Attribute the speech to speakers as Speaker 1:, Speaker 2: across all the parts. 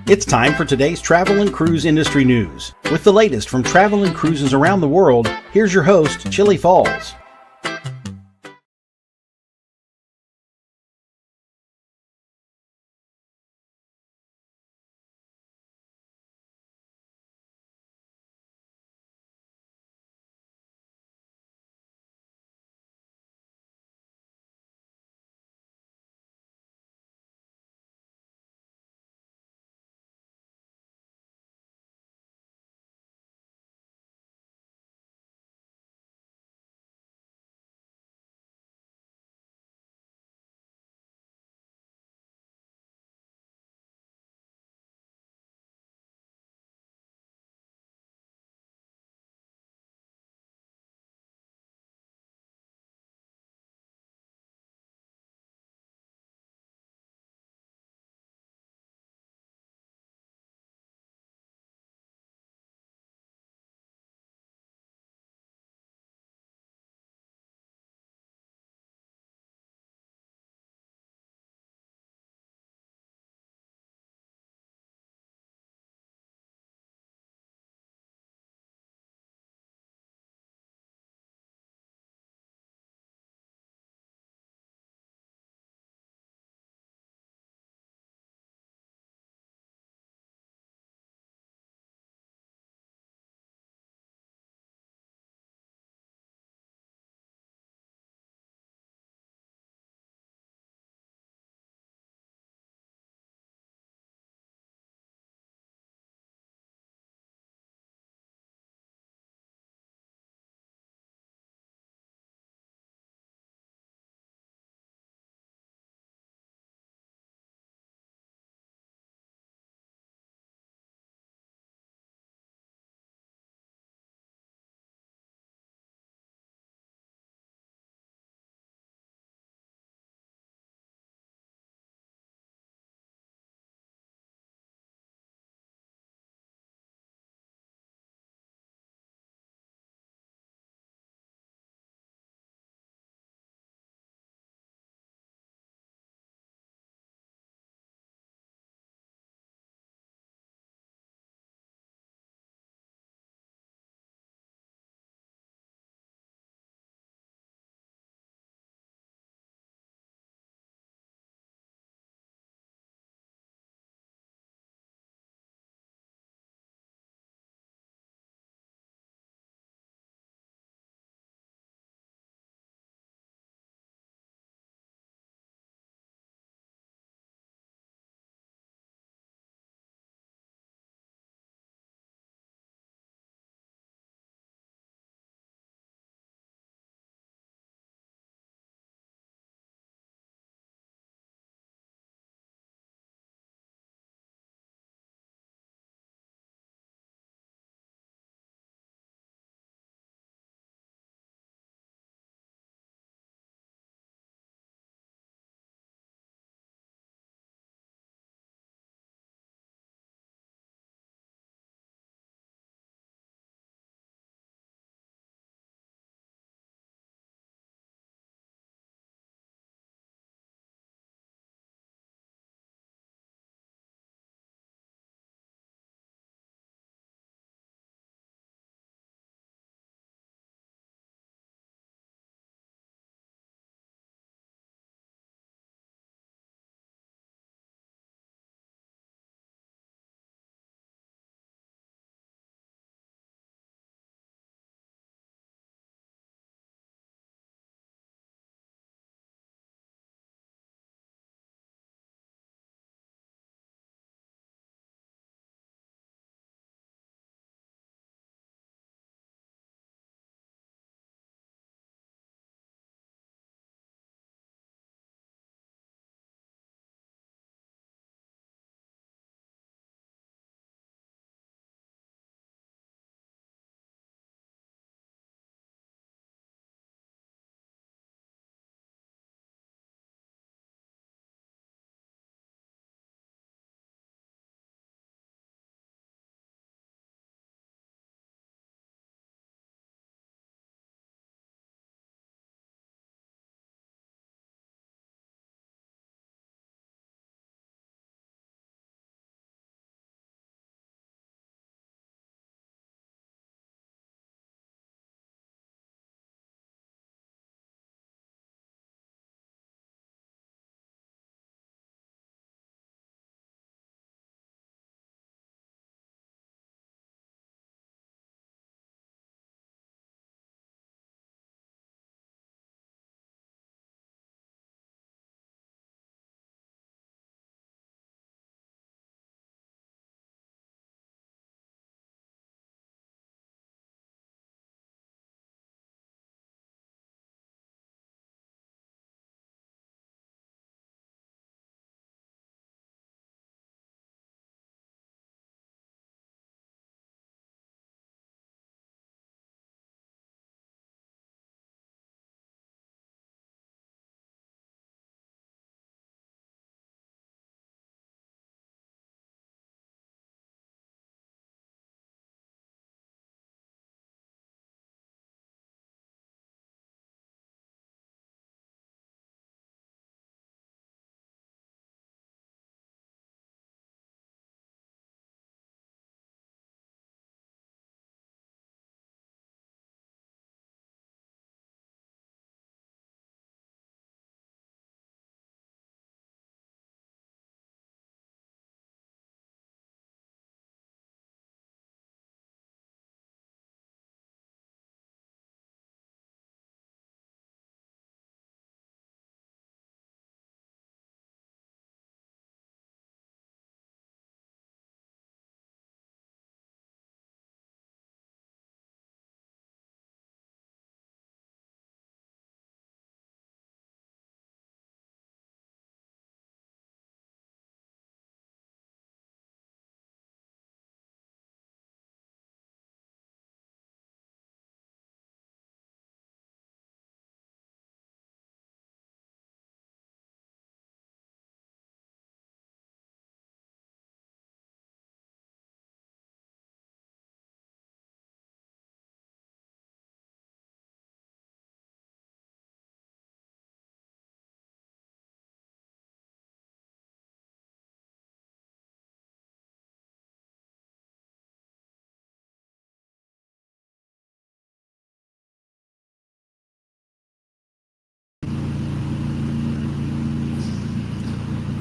Speaker 1: It's time for today's travel and cruise industry news. With the latest from travel and cruises around the world, here's your host, Chillie Falls.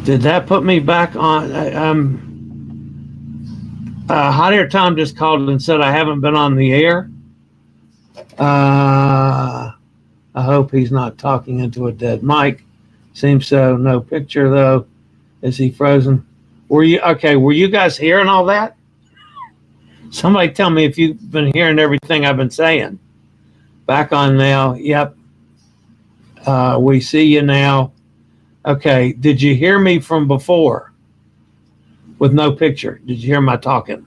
Speaker 2: Did that put me back on? Hot Air Tom just called and said I haven't been on the air. I hope he's not talking into a dead mic. Seems so. No picture though. Is he frozen? Were you guys hearing all that? Somebody tell me if you've been hearing everything I've been saying. Back on now. Yep. We see you now. Okay. Did you hear me from before? With no picture. Did you hear my talking?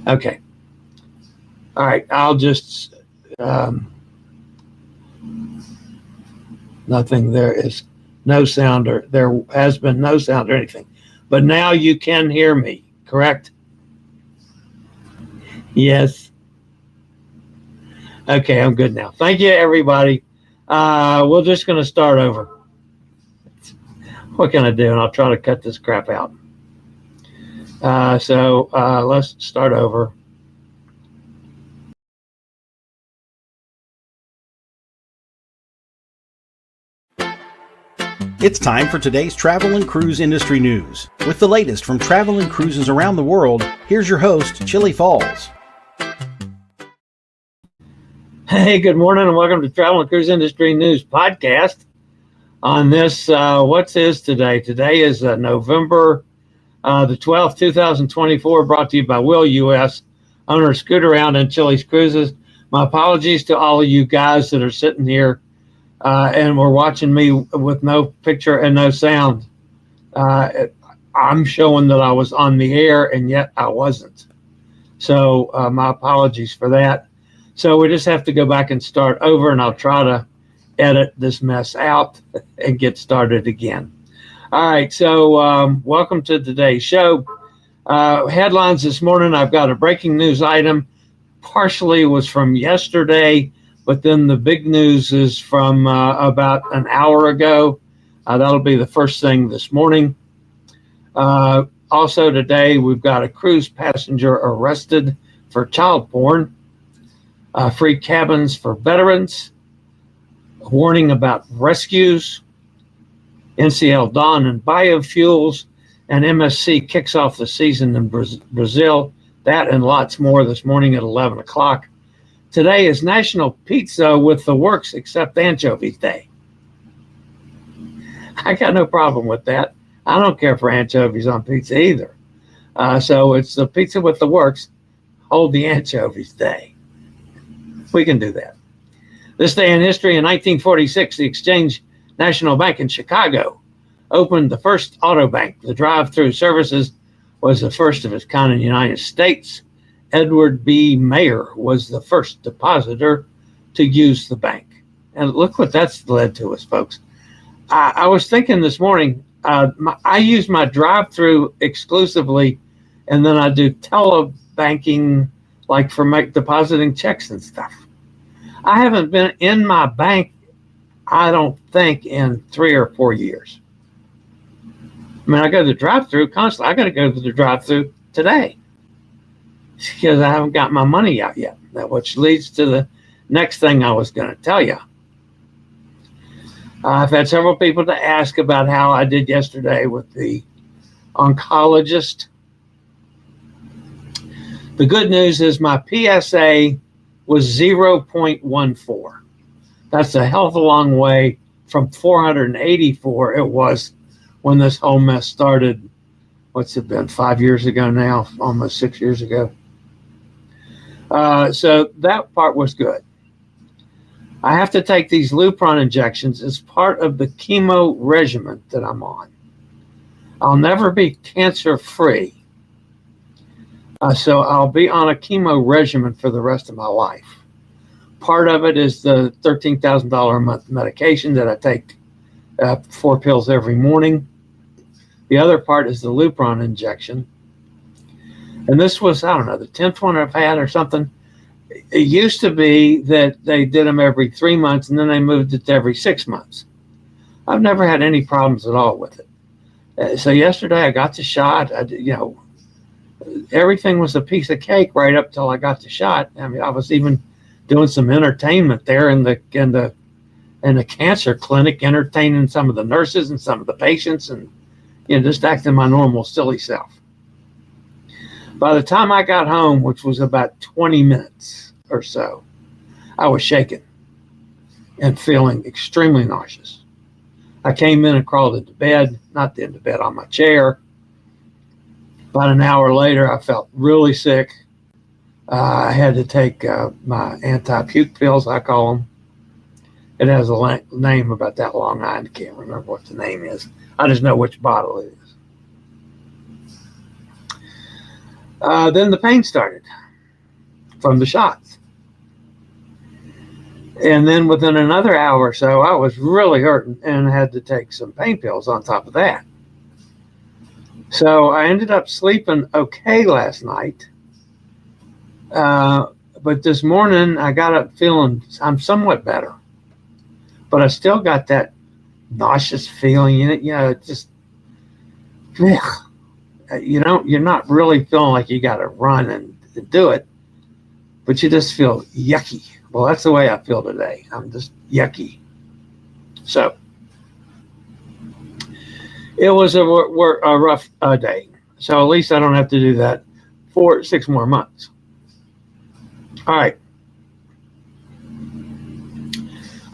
Speaker 2: Okay. All right. I'll just, nothing. There is no sound, or there has been no sound or anything. But now you can hear me, correct? Yes. Okay, I'm good now. Thank you, everybody. We're just going to start over. What can I do? And I'll try to cut this crap out. So let's start over.
Speaker 1: It's time for today's travel and cruise industry news. With the latest from travel and cruises around the world, here's your host, Chillie Falls.
Speaker 2: Hey, good morning and welcome to Travel and Cruise Industry News Podcast. On this, what's today? Today is November the 12th, 2024, brought to you by Will US, owner of Scoot Around and Chillie's Cruises. My apologies to all of you guys that are sitting here and were watching me with no picture and no sound. I'm showing that I was on the air and yet I wasn't. So my apologies for that. So we just have to go back and start over, and I'll try to edit this mess out and get started again. All right, so welcome to today's show. Headlines this morning, I've got a breaking news item. Partially was from yesterday, but then the big news is from about an hour ago. That'll be the first thing this morning. Also today, we've got a cruise passenger arrested for child porn. Free cabins for veterans, a warning about rescues, NCL Dawn and Biofuels, and MSC kicks off the season in Brazil. That and lots more this morning at 11 o'clock. Today is National Pizza with the Works Except Anchovies Day. I got no problem with that. I don't care for anchovies on pizza either. So it's the Pizza with the Works, hold the Anchovies Day. We can do that. This day in history, in 1946, the Exchange National Bank in Chicago opened the first auto bank. The drive-through services was the first of its kind in the United States. Edward B. Mayer was the first depositor to use the bank. And look what that's led to us, folks. I was thinking this morning, I use my drive-through exclusively, and then I do telebanking, like for depositing checks and stuff. I haven't been in my bank, I don't think, in 3 or 4 years. I mean, I go to the drive-through constantly. I got to go to the drive-through today because I haven't got my money out yet, which leads to the next thing I was going to tell you. I've had several people to ask about how I did yesterday with the oncologist. The good news is my PSA was 0.14. That's a hell of a long way from 484 it was when this whole mess started. What's it been, 5 years ago now, almost 6 years ago. So that part was good. I have to take these Lupron injections as part of the chemo regimen that I'm on. I'll never be cancer-free. So I'll be on a chemo regimen for the rest of my life. Part of it is the $13,000 a month medication that I take 4 pills every morning. The other part is the Lupron injection. And this was, I don't know, the 10th one I've had or something. It used to be that they did them every 3 months and then they moved it to every 6 months. I've never had any problems at all with it. So yesterday I got the shot. Everything was a piece of cake right up till I got the shot. I mean, I was even doing some entertainment there in the in a cancer clinic, entertaining some of the nurses and some of the patients, and just acting my normal silly self. By the time I got home, which was about 20 minutes or so, I was shaking and feeling extremely nauseous. I came in and crawled into bed, not into bed, on my chair. About an hour later, I felt really sick. I had to take my anti-puke pills, I call them. It has a name about that long. I can't remember what the name is. I just know which bottle it is. Then the pain started from the shots. And then within another hour or so, I was really hurting and had to take some pain pills on top of that. So I ended up sleeping okay last night. But this morning I got up feeling I'm somewhat better. But I still got that nauseous feeling in it. It just, you're not really feeling like you got to run and do it, but you just feel yucky. Well, that's the way I feel today. I'm just yucky. So it was a rough day. So at least I don't have to do that for 6 more months. All right.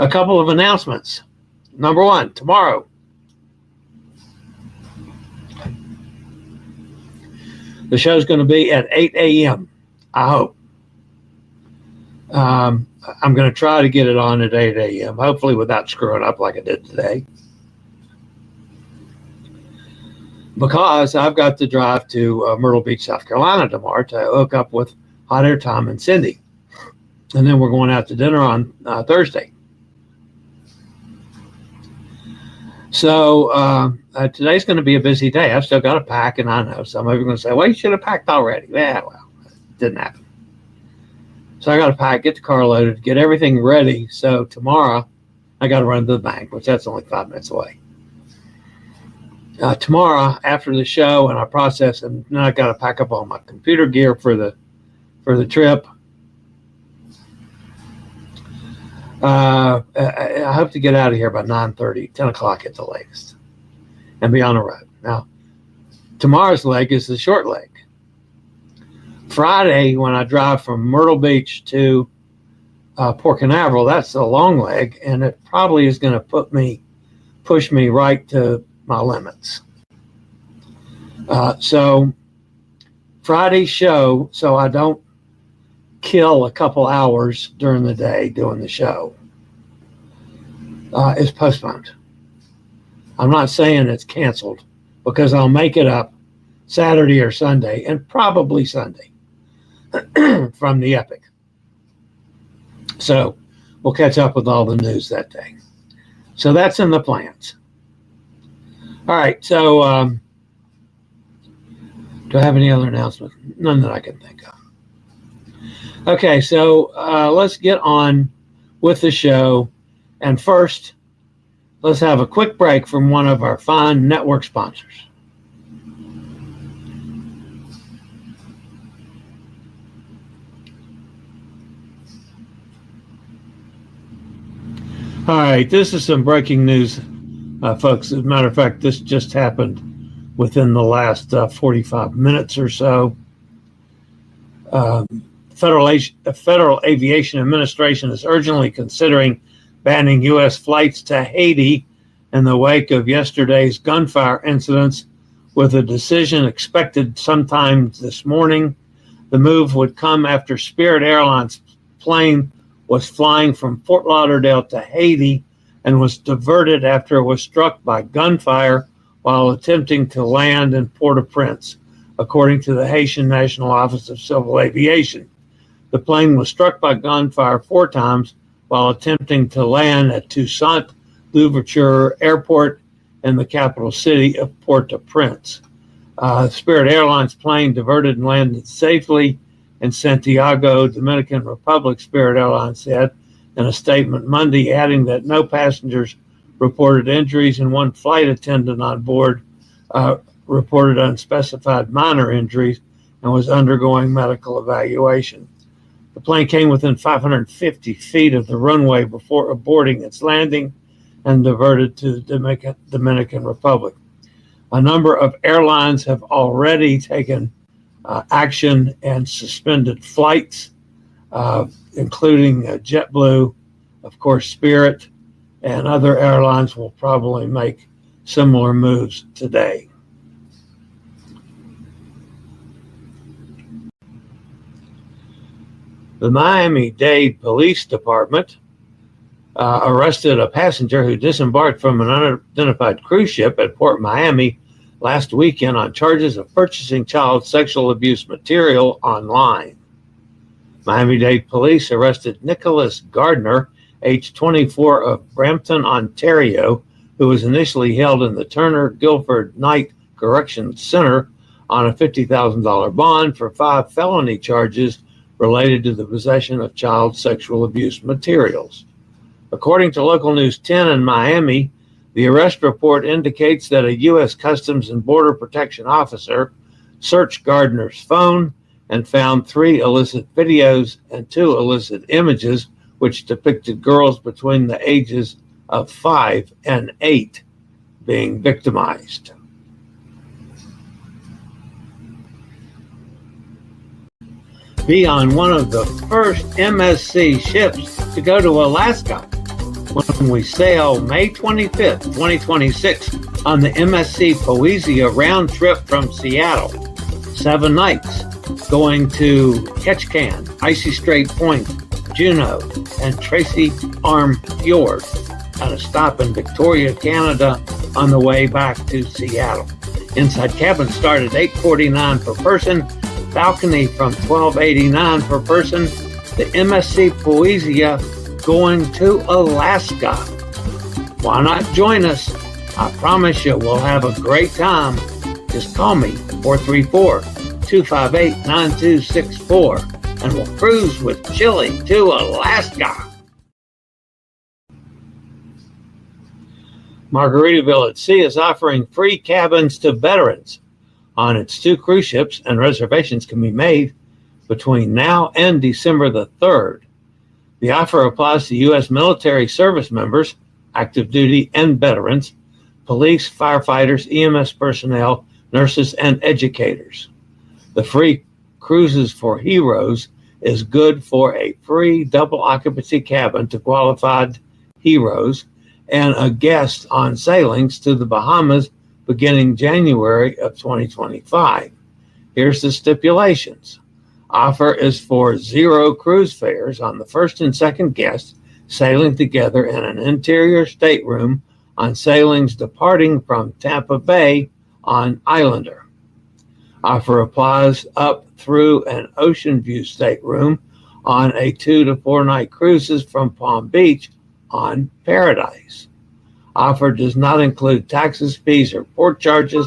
Speaker 2: A couple of announcements. Number one, tomorrow, the show's going to be at 8 a.m., I hope. I'm going to try to get it on at 8 a.m., hopefully without screwing up like I did today. Because I've got to drive to Myrtle Beach, South Carolina tomorrow to hook up with Hot Air Tom and Cindy. And then we're going out to dinner on Thursday. So today's going to be a busy day. I've still got to pack, and I know some of you are going to say, well, you should have packed already. Yeah, well, it didn't happen. So I got to pack, get the car loaded, get everything ready. So tomorrow I got to run to the bank, which that's only 5 minutes away. Tomorrow after the show and I process, and then I got to pack up all my computer gear for the trip. I hope to get out of here by 9:30, 10 o'clock at the latest, and be on the road. Now, tomorrow's leg is the short leg. Friday, when I drive from Myrtle Beach to Port Canaveral, that's the long leg, and it probably is going to push me right to my limits. So Friday's show, so I don't kill a couple hours during the day doing the show, is postponed. I'm not saying it's canceled, because I'll make it up Saturday or Sunday, and probably Sunday from the Epic. So we'll catch up with all the news that day. So that's in the plans. All right, so do I have any other announcements? None that I can think of. Okay, so let's get on with the show. And first, let's have a quick break from one of our fine network sponsors. All right, this is some breaking news, folks. As a matter of fact, this just happened within the last 45 minutes or so. Federal Aviation Administration is urgently considering banning U.S. flights to Haiti in the wake of yesterday's gunfire incidents, with a decision expected sometime this morning. The move would come after Spirit Airlines plane was flying from Fort Lauderdale to Haiti and was diverted after it was struck by gunfire while attempting to land in Port-au-Prince, according to the Haitian National Office of Civil Aviation. The plane was struck by gunfire 4 times while attempting to land at Toussaint Louverture Airport in the capital city of Port-au-Prince. Spirit Airlines plane diverted and landed safely in Santiago, Dominican Republic, Spirit Airlines said in a statement Monday, adding that no passengers reported injuries and one flight attendant on board reported unspecified minor injuries and was undergoing medical evaluation. The plane came within 550 feet of the runway before aborting its landing and diverted to the Dominican Republic. A number of airlines have already taken action and suspended flights, including JetBlue, of course, Spirit, and other airlines will probably make similar moves today. The Miami-Dade Police Department arrested a passenger who disembarked from an unidentified cruise ship at Port Miami last weekend on charges of purchasing child sexual abuse material online. Miami-Dade Police arrested Nicholas Gardner, age 24, of Brampton, Ontario, who was initially held in the Turner Guilford Night Correctional Center on a $50,000 bond for 5 felony charges related to the possession of child sexual abuse materials. According to local News 10 in Miami, the arrest report indicates that a U.S. Customs and Border Protection officer searched Gardner's phone and found 3 illicit videos and 2 illicit images which depicted girls between the ages of 5 and 8 being victimized. Be on one of the first MSC ships to go to Alaska when we sail May 25th, 2026 on the MSC Poesia round trip from Seattle. 7 nights going to Ketchikan, Icy Strait Point, Juneau, and Tracy Arm Fjord, and a stop in Victoria, Canada on the way back to Seattle. Inside cabin start at $849 per person, balcony from $1289 per person. The MSC Poesia going to Alaska. Why not join us? I promise you we'll have a great time. Just call me, 434-258-9264, and we'll cruise with Chillie to Alaska. Margaritaville at Sea is offering free cabins to veterans on its 2 cruise ships, and reservations can be made between now and December the 3rd. The offer applies to U.S. military service members, active duty and veterans, police, firefighters, EMS personnel, nurses, and educators. The free Cruises for Heroes is good for a free double occupancy cabin to qualified heroes and a guest on sailings to the Bahamas beginning January of 2025. Here's the stipulations. Offer is for 0 cruise fares on the first and second guests sailing together in an interior stateroom on sailings departing from Tampa Bay on Islander. Offer applies up through an ocean view stateroom on a 2 to 4 night cruises from Palm Beach on Paradise. Offer does not include taxes, fees, or port charges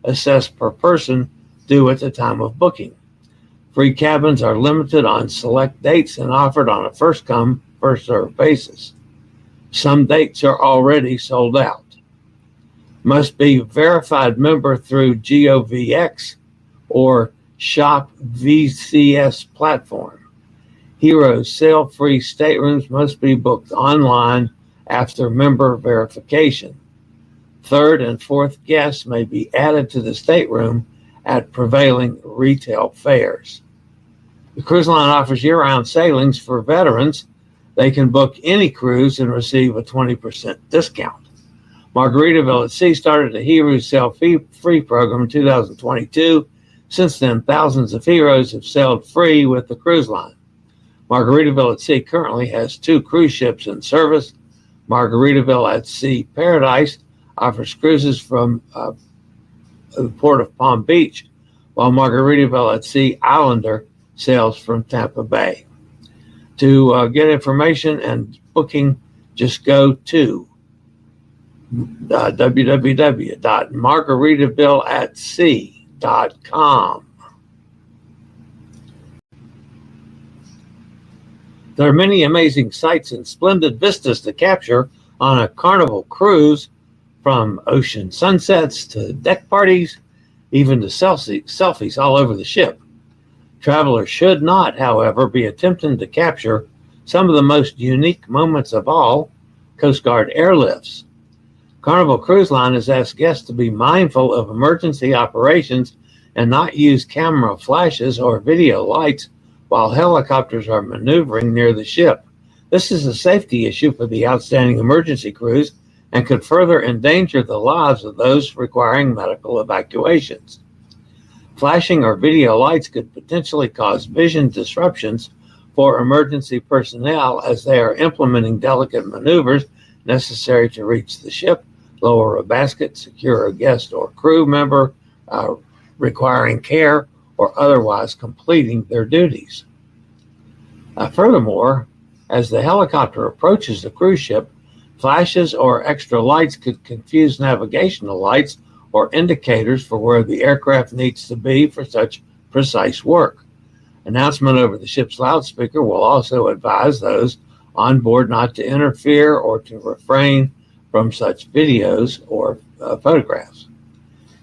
Speaker 2: assessed per person due at the time of booking. Free cabins are limited on select dates and offered on a first-come, first-served basis. Some dates are already sold out. Must be verified member through GOVX or Shop VCS platform. Heroes sail-free staterooms must be booked online after member verification. Third and fourth guests may be added to the stateroom at prevailing retail fares. The cruise line offers year-round sailings for veterans. They can book any cruise and receive a 20% discount. Margaritaville at Sea started a Heroes Sail Free program in 2022. Since then, thousands of heroes have sailed free with the cruise line. Margaritaville at Sea currently has 2 cruise ships in service. Margaritaville at Sea Paradise offers cruises from the port of Palm Beach, while Margaritaville at Sea Islander sails from Tampa Bay. To get information and booking, just go to www.margaritavilleatsea.com. There are many amazing sights and splendid vistas to capture on a Carnival cruise, from ocean sunsets to deck parties, even to selfies all over the ship. Travelers should not, however, be attempting to capture some of the most unique moments of all, Coast Guard airlifts. Carnival Cruise Line has asked guests to be mindful of emergency operations and not use camera flashes or video lights while helicopters are maneuvering near the ship. This is a safety issue for the outstanding emergency crews and could further endanger the lives of those requiring medical evacuations. Flashing or video lights could potentially cause vision disruptions for emergency personnel as they are implementing delicate maneuvers necessary to reach the ship, lower a basket, secure a guest or crew member requiring care, or otherwise completing their duties. Furthermore, as the helicopter approaches the cruise ship, flashes or extra lights could confuse navigational lights or indicators for where the aircraft needs to be for such precise work. Announcement over the ship's loudspeaker will also advise those on board not to interfere or to refrain from such videos or photographs.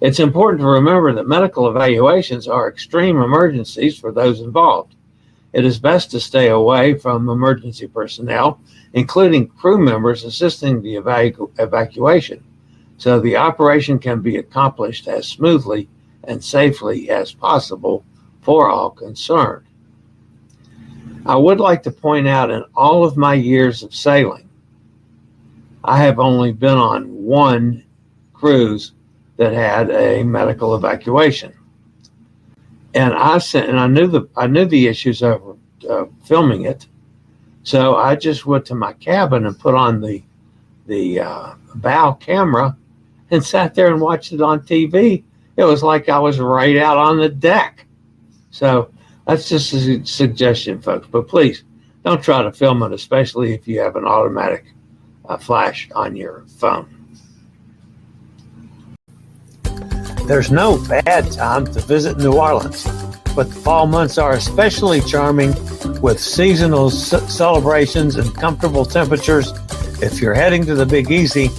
Speaker 2: It's important to remember that medical evaluations are extreme emergencies for those involved. It is best to stay away from emergency personnel, including crew members assisting the evacuation, so the operation can be accomplished as smoothly and safely as possible for all concerned. I would like to point out, in all of my years of sailing, I have only been on one cruise that had a medical evacuation. And I knew the issues of filming it, so I just went to my cabin and put on the bow camera and sat there and watched it on TV. It was like I was right out on the deck. So that's just a suggestion, folks. But please don't try to film it, especially if you have an automatic flash on your phone. There's no bad time to visit New Orleans, but the fall months are especially charming with seasonal celebrations and comfortable temperatures. If you're heading to the Big Easy,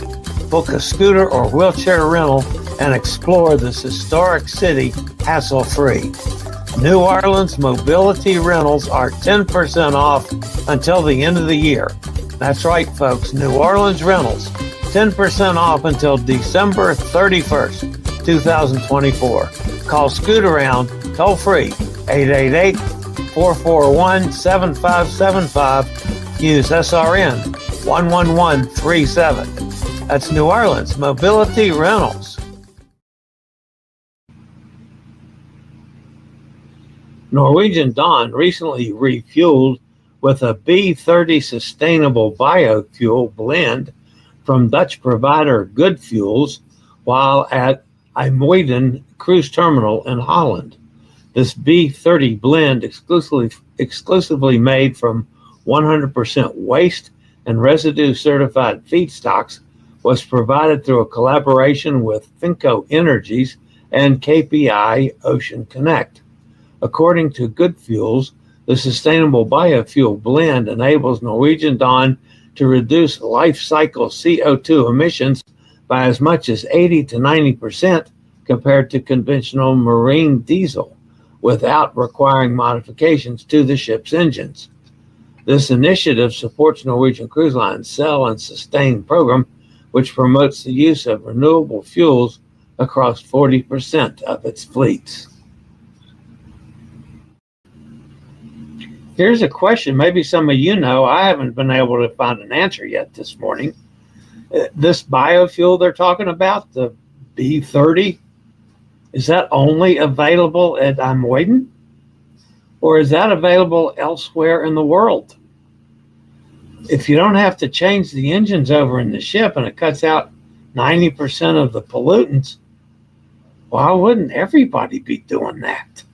Speaker 2: book a scooter or wheelchair rental and explore this historic city hassle-free. New Orleans mobility rentals are 10% off until the end of the year. That's right, folks, New Orleans rentals, 10% off until December 31st. 2024. Call Scoot Around toll free 888-441-7575. Use SRN 11137. That's New Orleans Mobility Rentals. Norwegian Dawn recently refueled with a B30 sustainable biofuel blend from Dutch provider Good Fuels while at IJmuiden Cruise Terminal in Holland. This B30 blend, exclusively made from 100% waste and residue certified feedstocks, was provided through a collaboration with Finco Energies and KPI Ocean Connect. According to Good Fuels, the sustainable biofuel blend enables Norwegian Dawn to reduce life cycle CO2 emissions by as much as 80 to 90% compared to conventional marine diesel, without requiring modifications to the ship's engines. This initiative supports Norwegian Cruise Line's Sell and Sustain program, which promotes the use of renewable fuels across 40% of its fleets. Here's a question maybe some of you know. I haven't been able to find an answer yet this morning. This biofuel they're talking about, the B30, is that only available at IJmuiden? Or is that available elsewhere in the world? If you don't have to change the engines over in the ship and it cuts out 90% of the pollutants, why wouldn't everybody be doing that?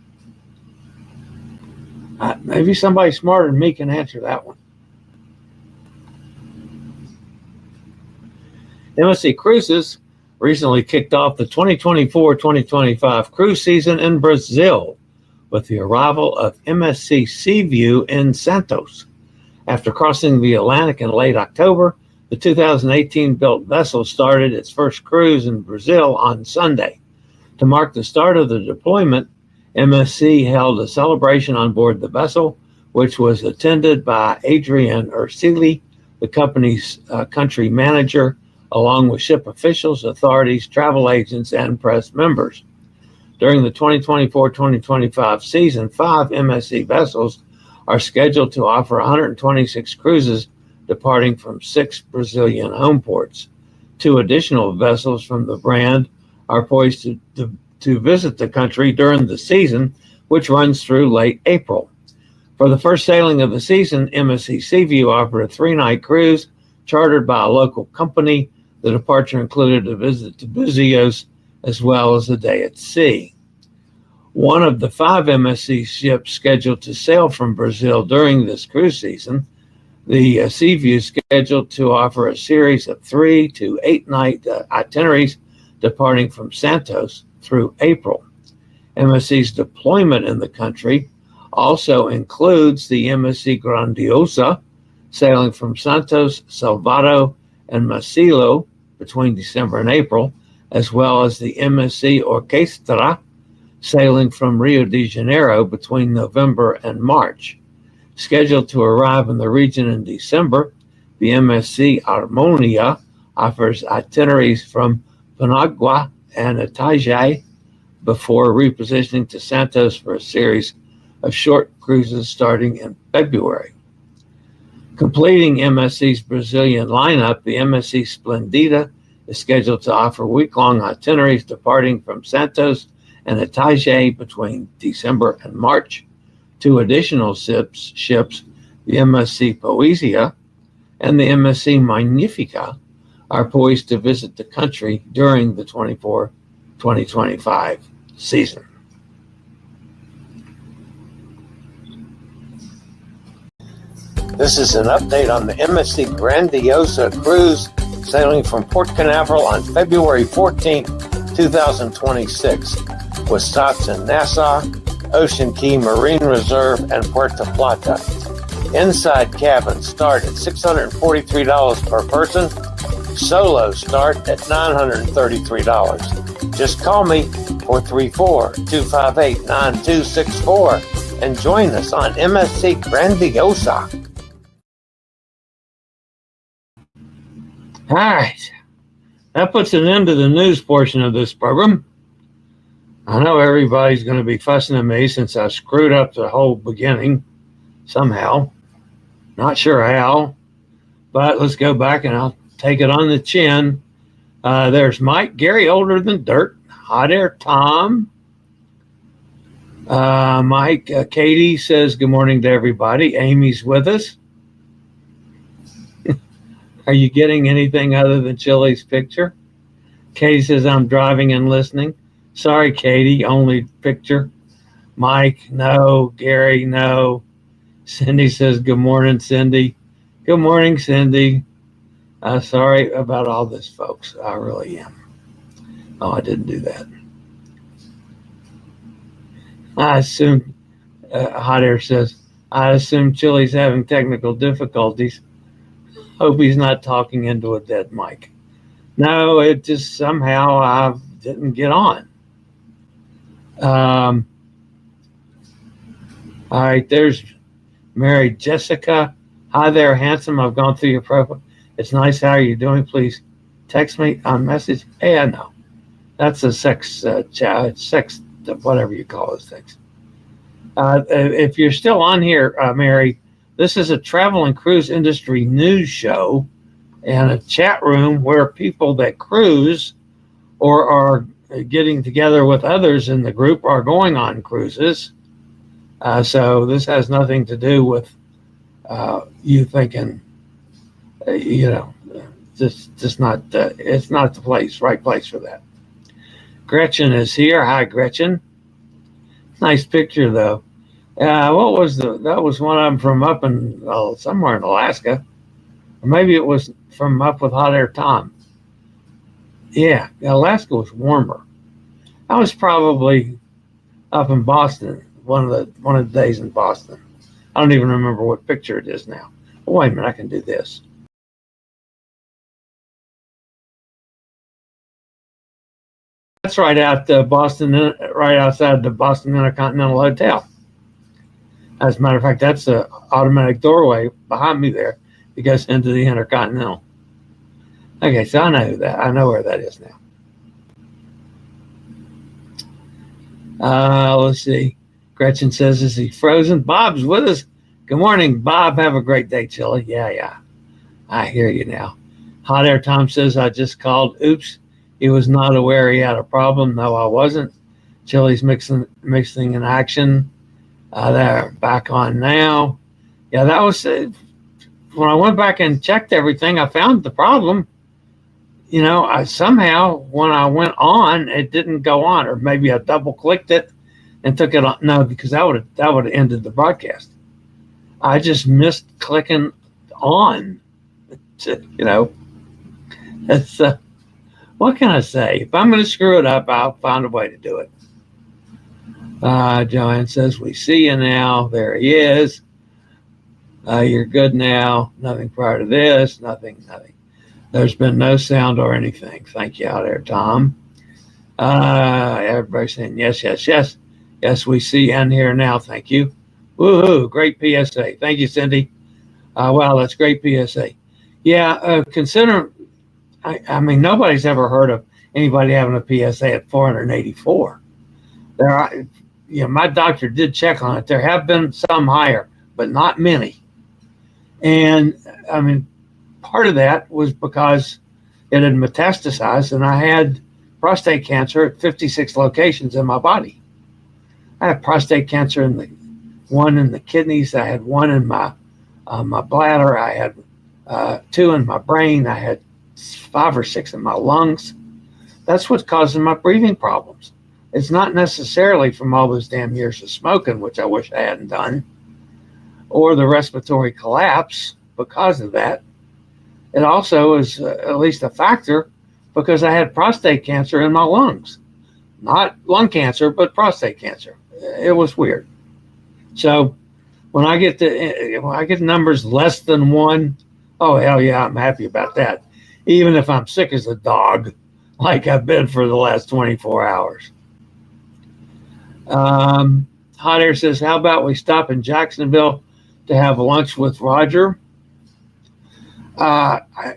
Speaker 2: Maybe somebody smarter than me can answer that one. MSC Cruises recently kicked off the 2024-2025 cruise season in Brazil with the arrival of MSC Seaview in Santos. After crossing the Atlantic in late October, the 2018-built vessel started its first cruise in Brazil on Sunday. To mark the start of the deployment, MSC held a celebration on board the vessel, which was attended by Adrian Ursili, the company's country manager, along with ship officials, authorities, travel agents, and press members. During the 2024-2025 season, 5 MSC vessels are scheduled to offer 126 cruises departing from 6 Brazilian home ports. 2 additional vessels from the brand are poised to visit the country during the season, which runs through late April. For the first sailing of the season, MSC Seaview offered a 3-night cruise chartered by a local company. The departure included a visit to Buzios as well as a day at sea. One of the 5 MSC ships scheduled to sail from Brazil during this cruise season, the Seaview is scheduled to offer a series of 3 to 8 night itineraries departing from Santos through April. MSC's deployment in the country also includes the MSC Grandiosa, sailing from Santos, Salvador, and Macilo between December and April, as well as the MSC Orquestra, sailing from Rio de Janeiro between November and March. Scheduled to arrive in the region in December, the MSC Harmonia offers itineraries from Panagua and Itajaí before repositioning to Santos for a series of short cruises starting in February. Completing MSC's Brazilian lineup, the MSC Splendida is scheduled to offer week-long itineraries departing from Santos and Itajaí between December and March. 2 additional ships, the MSC Poesia and the MSC Magnifica, are poised to visit the country during the 2025 season. This is an update on the MSC Grandiosa cruise sailing from Port Canaveral on February 14, 2026, with stops in Nassau, Ocean Key Marine Reserve, and Puerto Plata. Inside cabins start at $643 per person. Solos start at $933. Just call me 434-258-9264 and join us on MSC Grandiosa. All right, that puts an end to the news portion of this program. I know everybody's going to be fussing at me since I screwed up the whole beginning somehow. Not sure how, but let's go back and I'll take it on the chin. There's Mike, Gary older than dirt, hot air Tom. Mike, Katie says good morning to everybody. Amy's with us. Are you getting anything other than Chillie's picture? Katie says I'm driving and listening. Sorry, Katie, only picture. Mike, no. Gary, no. Cindy says good morning, Cindy. Good morning, Cindy. Sorry about all this, folks. I really am. Oh, I didn't do that. I assume, Hot Air says, I assume Chillie's having technical difficulties. Hope he's not talking into a dead mic. No, it just somehow I didn't get on. All right, there's Mary Jessica. Hi there, handsome. I've gone through your profile. It's nice. How are you doing? Please text me on message. Hey, I know. That's a sex chat, sex, whatever you call those things. If you're still on here, Mary, this is a travel and cruise industry news show and a chat room where people that cruise or are getting together with others in the group are going on cruises. So this has nothing to do with you thinking, just not, it's not the right place for that. Gretchen is here. Hi, Gretchen. Nice picture, though. That was one of them from up in somewhere in Alaska. Or maybe it was from up with Hot Air Tom. Yeah, Alaska was warmer. I was probably up in Boston, one of the days in Boston. I don't even remember what picture it is now. Oh, wait a minute, I can do this. That's right out Boston, right outside the Boston Intercontinental Hotel. As a matter of fact, that's the automatic doorway behind me there that goes into the Intercontinental. Okay, so I know that. I know where that is now. Let's see. Gretchen says, "Is he frozen?" Bob's with us. Good morning, Bob. Have a great day, Chillie. Yeah. I hear you now. Hot Air Tom says, "I just called. Oops. He was not aware he had a problem." No, I wasn't. Chillie's mixing in action. They're back on now. Yeah, that was when I went back and checked everything. I found the problem. I somehow when I went on, it didn't go on, or maybe I double clicked it and took it on. No, because that would have ended the broadcast. I just missed clicking on. It's what can I say? If I'm going to screw it up, I'll find a way to do it. Joanne says, "We see you now." There he is. You're good now. Nothing prior to this. Nothing. There's been no sound or anything. Thank you out there, Tom. Everybody's saying yes. Yes, we see and hear now. Thank you. Woohoo. Great PSA. Thank you, Cindy. Wow, that's great PSA. Yeah, consider, I mean, nobody's ever heard of anybody having a PSA at 484. There are, my doctor did check on it. There have been some higher, but not many. And I mean, part of that was because it had metastasized, and I had prostate cancer at 56 locations in my body. I had prostate cancer one in the kidneys. I had one in my bladder. I had 2 in my brain. I had 5 or 6 in my lungs. That's what's causing my breathing problems. It's not necessarily from all those damn years of smoking, which I wish I hadn't done, or the respiratory collapse because of that. It also is at least a factor because I had prostate cancer in my lungs. Not lung cancer, but prostate cancer. It was weird. So when I get numbers less than 1, oh, hell yeah, I'm happy about that. Even if I'm sick as a dog, like I've been for the last 24 hours. Hot Air says, "How about we stop in Jacksonville to have lunch with Roger?"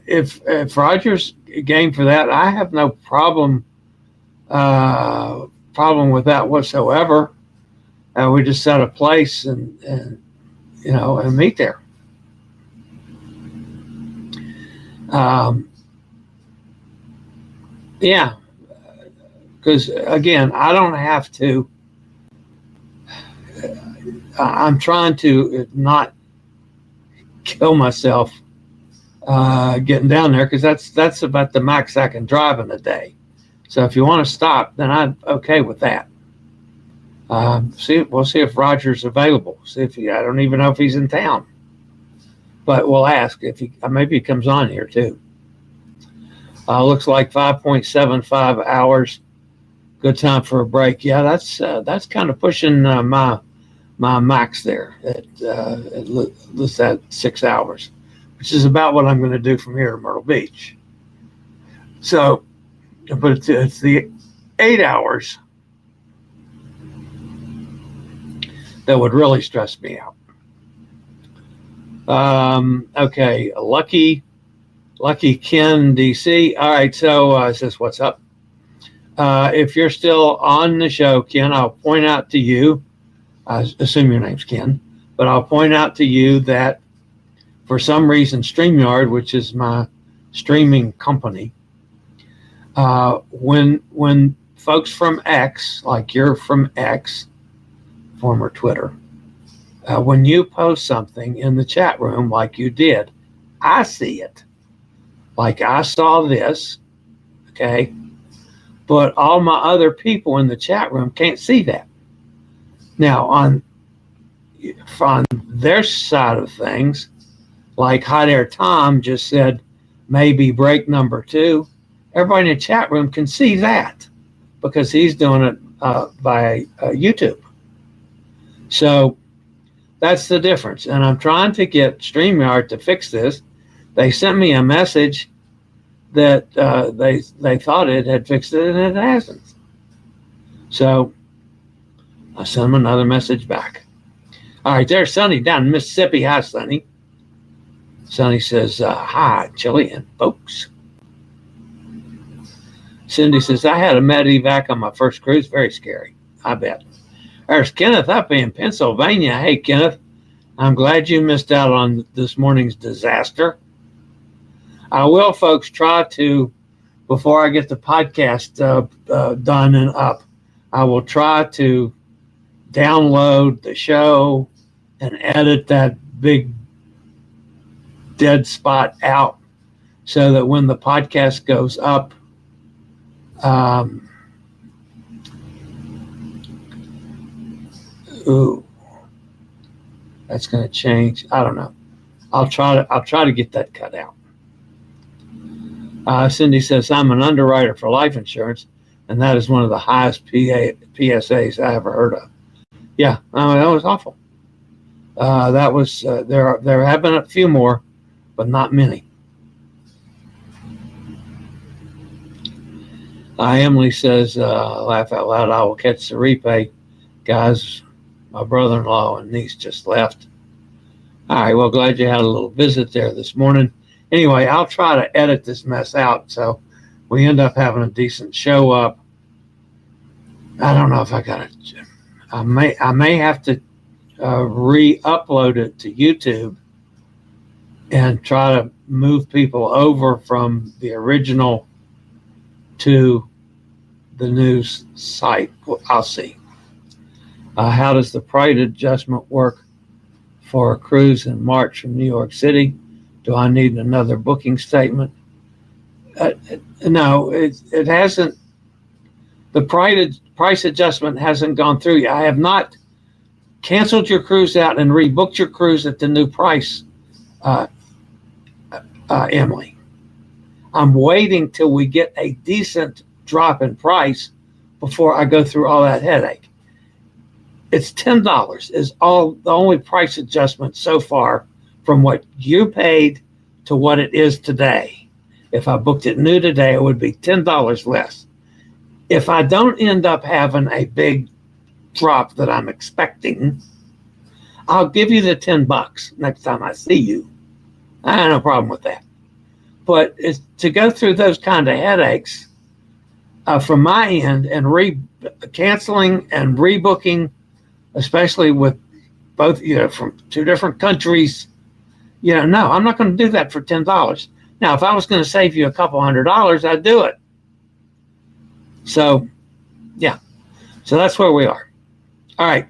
Speaker 2: If Roger's game for that, I have no problem with that whatsoever. We just set a place and meet there. Yeah, because again, I don't have to. I'm trying to not kill myself getting down there, because that's about the max I can drive in a day. So if you want to stop, then I'm okay with that. We'll see if Roger's available. I don't even know if he's in town, but we'll ask if maybe he comes on here too. Looks like 5.75 hours. Good time for a break. Yeah, that's kind of pushing my max there at least at 6 hours, which is about what I'm going to do from here to Myrtle Beach. So, but it's the 8 hours that would really stress me out. Okay, Lucky Ken DC. All right, so says, "What's up?" If you're still on the show, Ken, I'll point out to you, I assume your name's Ken, but I'll point out to you that for some reason, StreamYard, which is my streaming company, when folks from X, like you're from X, former Twitter, when you post something in the chat room like you did, I see it. Like I saw this, okay? But all my other people in the chat room can't see that. Now, on their side of things, like Hot Air Tom just said, maybe break number 2, everybody in the chat room can see that because he's doing it by YouTube. So that's the difference. And I'm trying to get StreamYard to fix this. They sent me a message that they thought it had fixed it, and it hasn't. So I sent him another message back. All right, there's Sonny down in Mississippi. Hi, Sonny. Sonny says, hi, Chillie and folks. Cindy says, I had a med evac on my first cruise. Very scary. I bet. There's Kenneth up in Pennsylvania. Hey, Kenneth, I'm glad you missed out on this morning's disaster. I will, folks, try to, before I get the podcast done and up, I will try to download the show and edit that big dead spot out so that when the podcast goes up, that's going to change. I don't know. I'll try to get that cut out. Cindy says, I'm an underwriter for life insurance, and that is one of the highest PSAs I ever heard of. Yeah, that was awful. That was there have been a few more, but not many. Emily says, laugh out loud, I will catch the replay. Guys, my brother-in-law and niece just left. All right, well, glad you had a little visit there this morning. Anyway, I'll try to edit this mess out so we end up having a decent show up. I don't know if I got it. I may have to re-upload it to YouTube and try to move people over from the original to the news site. I'll see. How does the price adjustment work for a cruise in March from New York City? Do I need another booking statement? No, it hasn't. The price adjustment hasn't gone through yet. I have not canceled your cruise out and rebooked your cruise at the new price, Emily. I'm waiting till we get a decent drop in price before I go through all that headache. It's $10 is the only price adjustment so far from what you paid to what it is today. If I booked it new today, it would be $10 less. If I don't end up having a big drop that I'm expecting, I'll give you the $10 next time I see you. I have no problem with that. But it's to go through those kind of headaches from my end and canceling and rebooking, especially with both, from two different countries, no, I'm not going to do that for $10. Now, if I was going to save you a couple $100, I'd do it. So, yeah. So that's where we are. All right.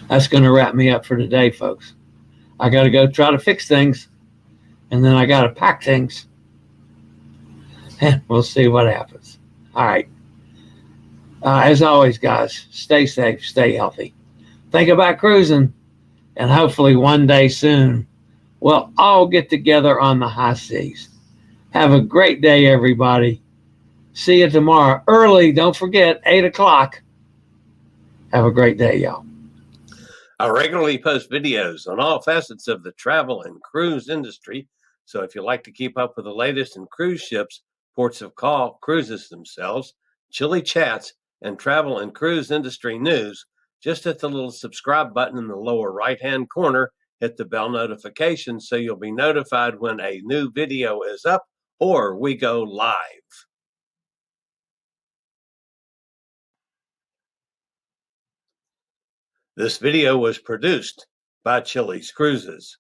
Speaker 2: That's going to wrap me up for today, folks. I got to go try to fix things, and then I got to pack things, and we'll see what happens. All right. As always, guys, stay safe, stay healthy. Think about cruising, and hopefully one day soon, we'll all get together on the high seas. Have a great day, everybody. See you tomorrow early. Don't forget, 8 o'clock. Have a great day, y'all.
Speaker 3: I regularly post videos on all facets of the travel and cruise industry. So if you like to keep up with the latest in cruise ships, ports of call, cruises themselves, Chillie chats, and travel and cruise industry news, just hit the little subscribe button in the lower right-hand corner. Hit the bell notification so you'll be notified when a new video is up or we go live. This video was produced by Chilliescruises.